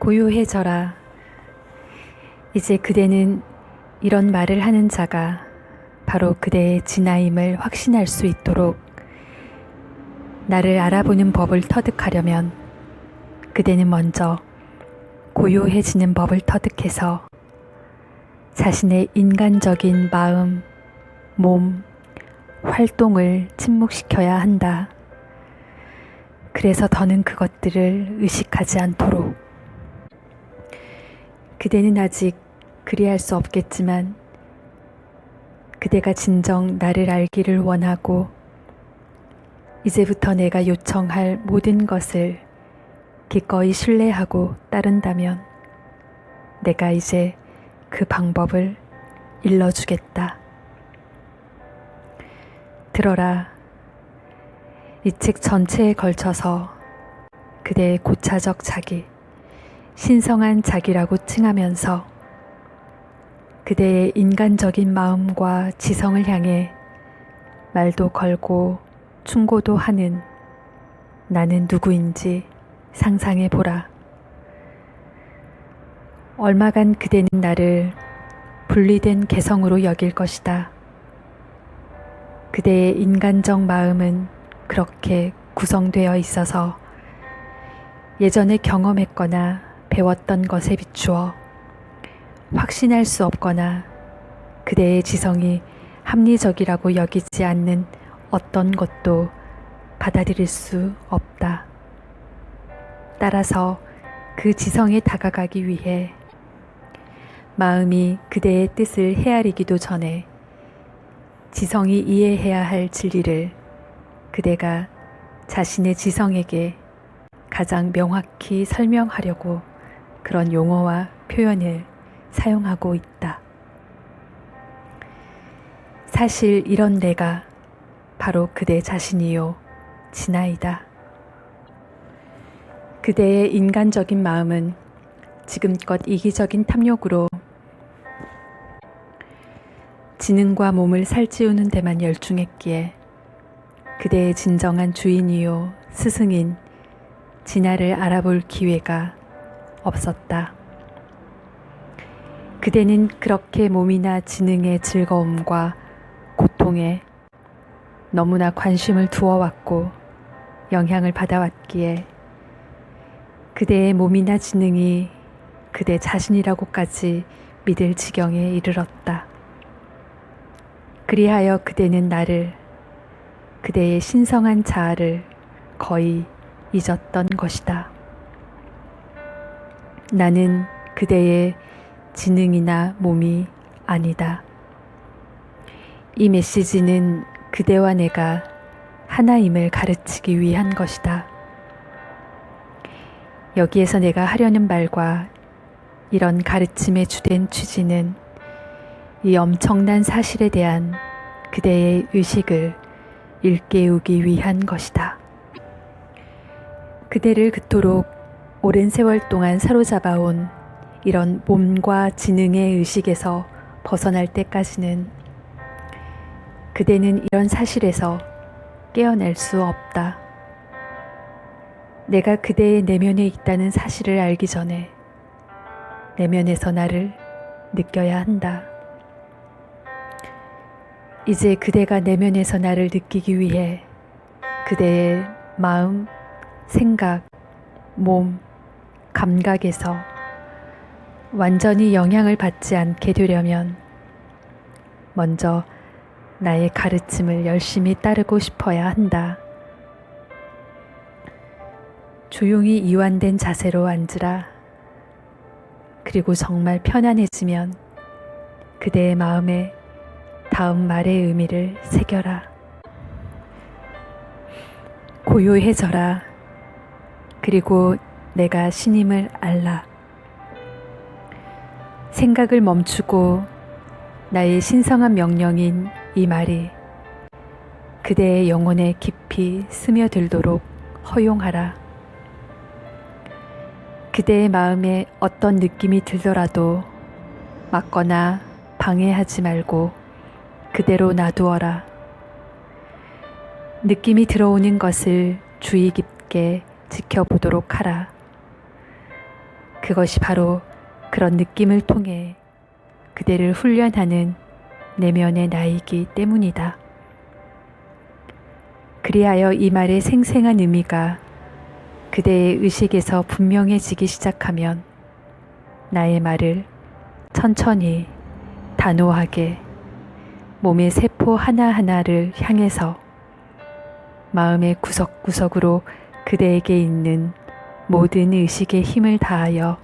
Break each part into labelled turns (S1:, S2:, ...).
S1: 고요해져라. 이제 그대는 이런 말을 하는 자가 바로 그대의 진아임을 확신할 수 있도록 나를 알아보는 법을 터득하려면 그대는 먼저 고요해지는 법을 터득해서 자신의 인간적인 마음, 몸, 활동을 침묵시켜야 한다. 그래서 더는 그것들을 의식하지 않도록. 그대는 아직 그리할 수 없겠지만 그대가 진정 나를 알기를 원하고 이제부터 내가 요청할 모든 것을 기꺼이 신뢰하고 따른다면 내가 이제 그 방법을 일러주겠다. 들어라. 이 책 전체에 걸쳐서 그대의 고차적 자기, 신성한 자기라고 칭하면서 그대의 인간적인 마음과 지성을 향해 말도 걸고 충고도 하는 나는 누구인지 상상해 보라. 얼마간 그대는 나를 분리된 개성으로 여길 것이다. 그대의 인간적 마음은 그렇게 구성되어 있어서 예전에 경험했거나 배웠던 것에 비추어 확신할 수 없거나 그대의 지성이 합리적이라고 여기지 않는 어떤 것도 받아들일 수 없다. 따라서 그 지성에 다가가기 위해 마음이 그대의 뜻을 헤아리기도 전에 지성이 이해해야 할 진리를 그대가 자신의 지성에게 가장 명확히 설명하려고 그런 용어와 표현을 사용하고 있다. 사실 이런 내가 바로 그대 자신이요 진아이다. 그대의 인간적인 마음은 지금껏 이기적인 탐욕으로 지능과 몸을 살찌우는 데만 열중했기에 그대의 진정한 주인이요 스승인 진아를 알아볼 기회가 없었다. 그대는 그렇게 몸이나 지능의 즐거움과 고통에 너무나 관심을 두어왔고 영향을 받아왔기에 그대의 몸이나 지능이 그대 자신이라고까지 믿을 지경에 이르렀다. 그리하여 그대는 나를, 그대의 신성한 자아를 거의 잊었던 것이다. 나는 그대의 지능이나 몸이 아니다. 이 메시지는 그대와 내가 하나임을 가르치기 위한 것이다. 여기에서 내가 하려는 말과 이런 가르침의 주된 취지는 이 엄청난 사실에 대한 그대의 의식을 일깨우기 위한 것이다. 그대를 그토록 오랜 세월 동안 사로잡아온 이런 몸과 지능의 의식에서 벗어날 때까지는 그대는 이런 사실에서 깨어날 수 없다. 내가 그대의 내면에 있다는 사실을 알기 전에 내면에서 나를 느껴야 한다. 이제 그대가 내면에서 나를 느끼기 위해 그대의 마음, 생각, 몸, 감각에서 완전히 영향을 받지 않게 되려면 먼저 나의 가르침을 열심히 따르고 싶어야 한다. 조용히 이완된 자세로 앉으라. 그리고 정말 편안해지면 그대의 마음에 다음 말의 의미를 새겨라. 고요해져라. 그리고 내가 신임을 알라. 생각을 멈추고 나의 신성한 명령인 이 말이 그대의 영혼에 깊이 스며들도록 허용하라. 그대의 마음에 어떤 느낌이 들더라도 막거나 방해하지 말고 그대로 놔두어라. 느낌이 들어오는 것을 주의 깊게 지켜보도록 하라. 그것이 바로 그런 느낌을 통해 그대를 훈련하는 내면의 나이기 때문이다. 그리하여 이 말의 생생한 의미가 그대의 의식에서 분명해지기 시작하면 나의 말을 천천히 단호하게 몸의 세포 하나하나를 향해서 마음의 구석구석으로 그대에게 있는 모든 의식의 힘을 다하여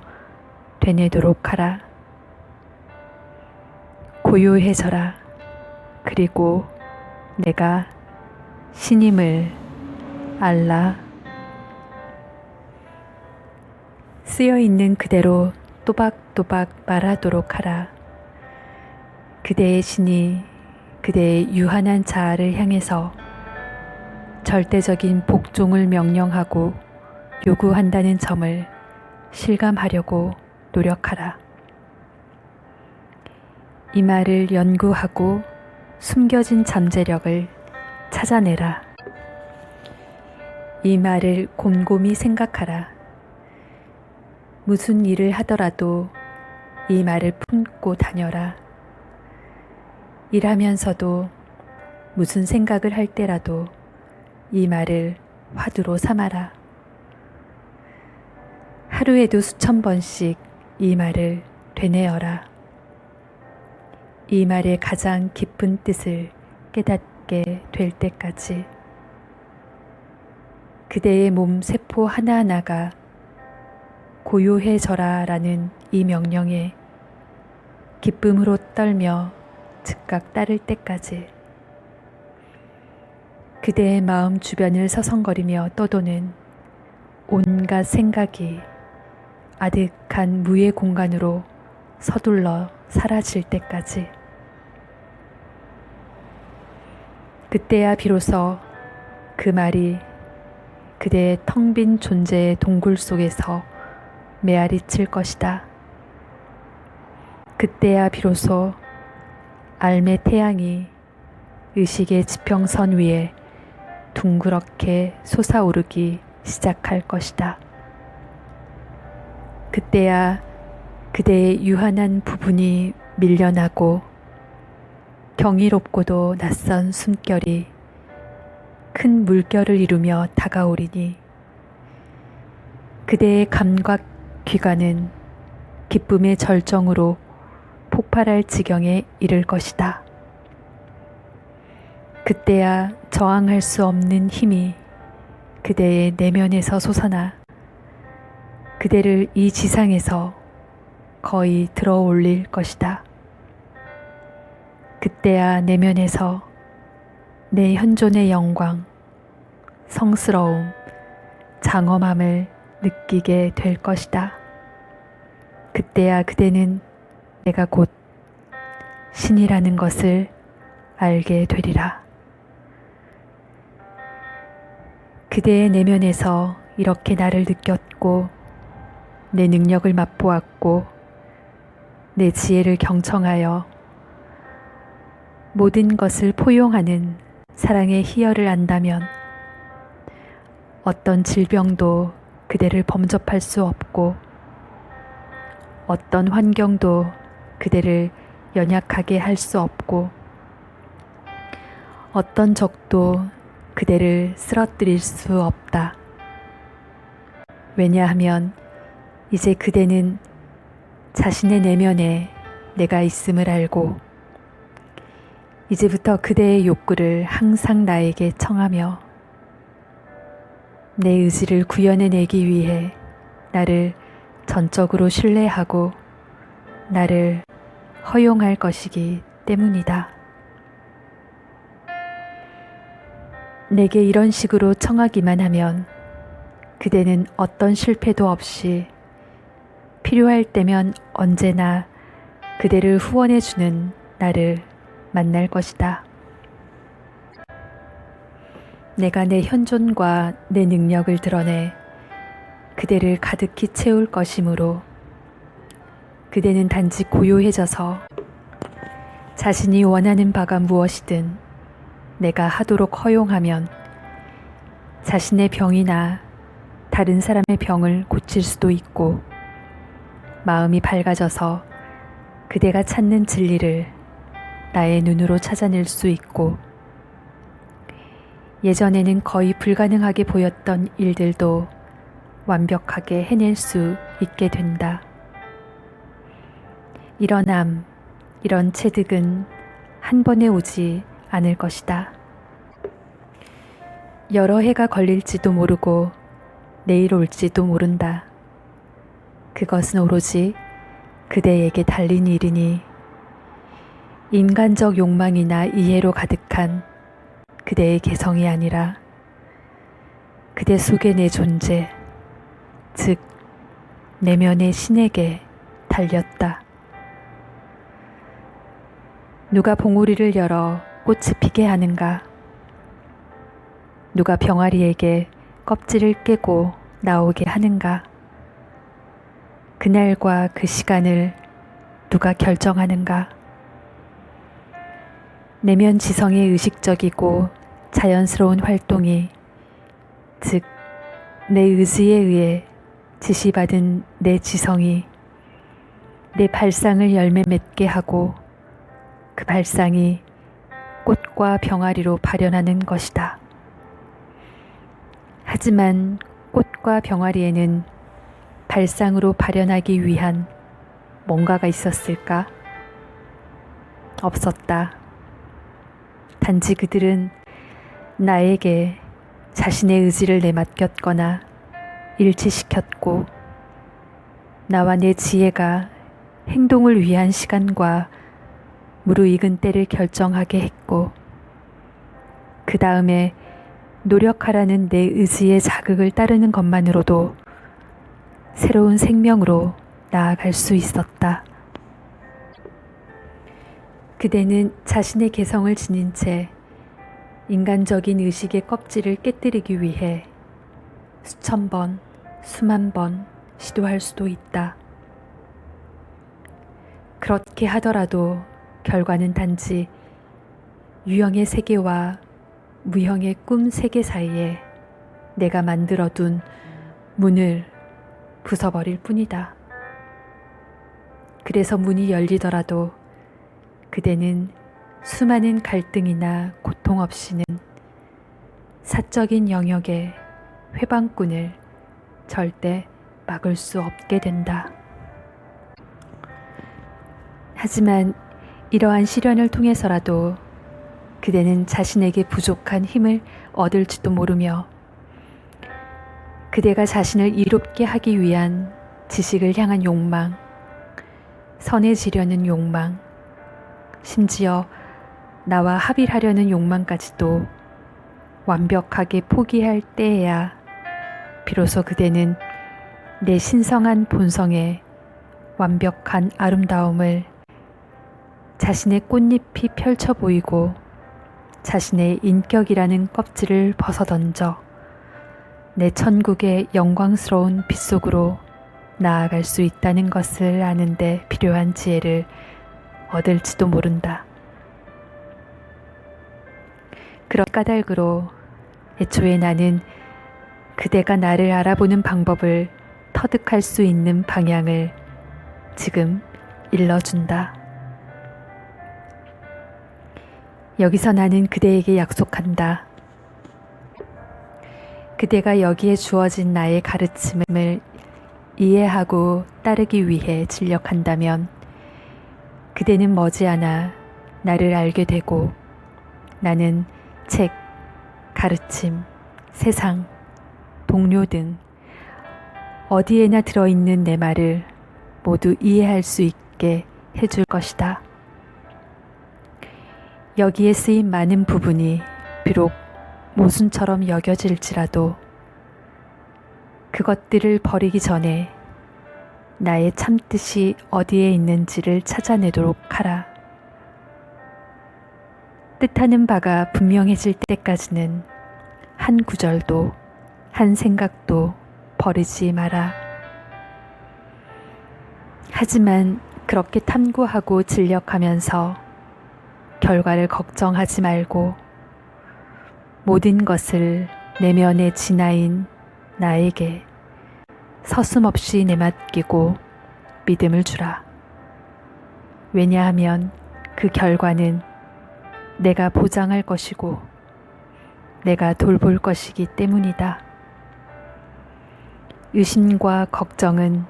S1: 되뇌도록 하라. 고요해져라. 그리고 내가 신임을 알라. 쓰여있는 그대로 또박또박 말하도록 하라. 그대의 신이 그대의 유한한 자아를 향해서 절대적인 복종을 명령하고 요구한다는 점을 실감하려고 노력하라. 이 말을 연구하고 숨겨진 잠재력을 찾아내라. 이 말을 곰곰이 생각하라. 무슨 일을 하더라도 이 말을 품고 다녀라. 일하면서도 무슨 생각을 할 때라도 이 말을 화두로 삼아라. 하루에도 수천 번씩 이 말을 되뇌어라. 이 말의 가장 깊은 뜻을 깨닫게 될 때까지 그대의 몸 세포 하나하나가 고요해져라 라는 이 명령에 기쁨으로 떨며 즉각 따를 때까지 그대의 마음 주변을 서성거리며 떠도는 온갖 생각이 아득한 무의 공간으로 서둘러 사라질 때까지 그때야 비로소 그 말이 그대의 텅 빈 존재의 동굴 속에서 메아리 칠 것이다. 그때야 비로소 알매 태양이 의식의 지평선 위에 둥그렇게 솟아오르기 시작할 것이다. 그때야 그대의 유한한 부분이 밀려나고 경이롭고도 낯선 숨결이 큰 물결을 이루며 다가오리니 그대의 감각 귀관은 기쁨의 절정으로 폭발할 지경에 이를 것이다. 그때야 저항할 수 없는 힘이 그대의 내면에서 솟아나 그대를 이 지상에서 거의 들어 올릴 것이다. 그때야 내면에서 내 현존의 영광, 성스러움, 장엄함을 느끼게 될 것이다. 그때야 그대는 내가 곧 신이라는 것을 알게 되리라. 그대의 내면에서 이렇게 나를 느꼈고 내 능력을 맛보았고 내 지혜를 경청하여 모든 것을 포용하는 사랑의 희열을 안다면 어떤 질병도 그대를 범접할 수 없고 어떤 환경도 그대를 연약하게 할 수 없고 어떤 적도 그대를 쓰러뜨릴 수 없다. 왜냐하면 이제 그대는 자신의 내면에 내가 있음을 알고 이제부터 그대의 욕구를 항상 나에게 청하며 내 의지를 구현해내기 위해 나를 전적으로 신뢰하고 나를 허용할 것이기 때문이다. 내게 이런 식으로 청하기만 하면 그대는 어떤 실패도 없이 필요할 때면 언제나 그대를 후원해주는 나를 만날 것이다. 내가 내 현존과 내 능력을 드러내 그대를 가득히 채울 것이므로 그대는 단지 고요해져서 자신이 원하는 바가 무엇이든 내가 하도록 허용하면 자신의 병이나 다른 사람의 병을 고칠 수도 있고 마음이 밝아져서 그대가 찾는 진리를 나의 눈으로 찾아낼 수 있고, 예전에는 거의 불가능하게 보였던 일들도 완벽하게 해낼 수 있게 된다. 이런 암, 이런 체득은 한 번에 오지 않을 것이다. 여러 해가 걸릴지도 모르고 내일 올지도 모른다. 그것은 오로지 그대에게 달린 일이니 인간적 욕망이나 이해로 가득한 그대의 개성이 아니라 그대 속의 내 존재, 즉 내면의 신에게 달렸다. 누가 봉우리를 열어 꽃이 피게 하는가? 누가 병아리에게 껍질을 깨고 나오게 하는가? 그날과 그 시간을 누가 결정하는가? 내면 지성의 의식적이고 자연스러운 활동이, 즉 내 의지에 의해 지시받은 내 지성이 내 발상을 열매 맺게 하고 그 발상이 꽃과 병아리로 발현하는 것이다. 하지만 꽃과 병아리에는 발상으로 발현하기 위한 뭔가가 있었을까? 없었다. 단지 그들은 나에게 자신의 의지를 내맡겼거나 일치시켰고, 나와 내 지혜가 행동을 위한 시간과 무르익은 때를 결정하게 했고, 그 다음에 노력하라는 내 의지의 자극을 따르는 것만으로도 새로운 생명으로 나아갈 수 있었다. 그대는 자신의 개성을 지닌 채 인간적인 의식의 껍질을 깨뜨리기 위해 수천 번, 수만 번 시도할 수도 있다. 그렇게 하더라도 결과는 단지 유형의 세계와 무형의 꿈 세계 사이에 내가 만들어둔 문을 부숴버릴 뿐이다. 그래서 문이 열리더라도 그대는 수많은 갈등이나 고통 없이는 사적인 영역의 회방꾼을 절대 막을 수 없게 된다. 하지만 이러한 시련을 통해서라도 그대는 자신에게 부족한 힘을 얻을지도 모르며 그대가 자신을 이롭게 하기 위한 지식을 향한 욕망, 선해지려는 욕망, 심지어 나와 합일하려는 욕망까지도 완벽하게 포기할 때에야 비로소 그대는 내 신성한 본성의 완벽한 아름다움을 자신의 꽃잎이 펼쳐 보이고 자신의 인격이라는 껍질을 벗어던져 내 천국의 영광스러운 빛 속으로 나아갈 수 있다는 것을 아는 데 필요한 지혜를 얻을지도 모른다. 그런 까닭으로 애초에 나는 그대가 나를 알아보는 방법을 터득할 수 있는 방향을 지금 일러준다. 여기서 나는 그대에게 약속한다. 그대가 여기에 주어진 나의 가르침을 이해하고 따르기 위해 진력한다면 그대는 머지않아 나를 알게 되고 나는 책, 가르침, 세상, 동료 등 어디에나 들어있는 내 말을 모두 이해할 수 있게 해줄 것이다. 여기에 쓰인 많은 부분이 비록 모순처럼 여겨질지라도 그것들을 버리기 전에 나의 참뜻이 어디에 있는지를 찾아내도록 하라. 뜻하는 바가 분명해질 때까지는 한 구절도 한 생각도 버리지 마라. 하지만 그렇게 탐구하고 진력하면서 결과를 걱정하지 말고 모든 것을 내면의 진화인 나에게 서슴없이 내맡기고 믿음을 주라. 왜냐하면 그 결과는 내가 보장할 것이고 내가 돌볼 것이기 때문이다. 의심과 걱정은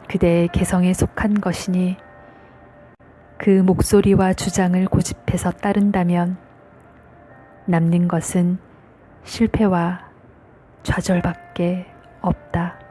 S1: 그대의 개성에 속한 것이니 그 목소리와 주장을 고집해서 따른다면 남는 것은 실패와 좌절밖에 없다.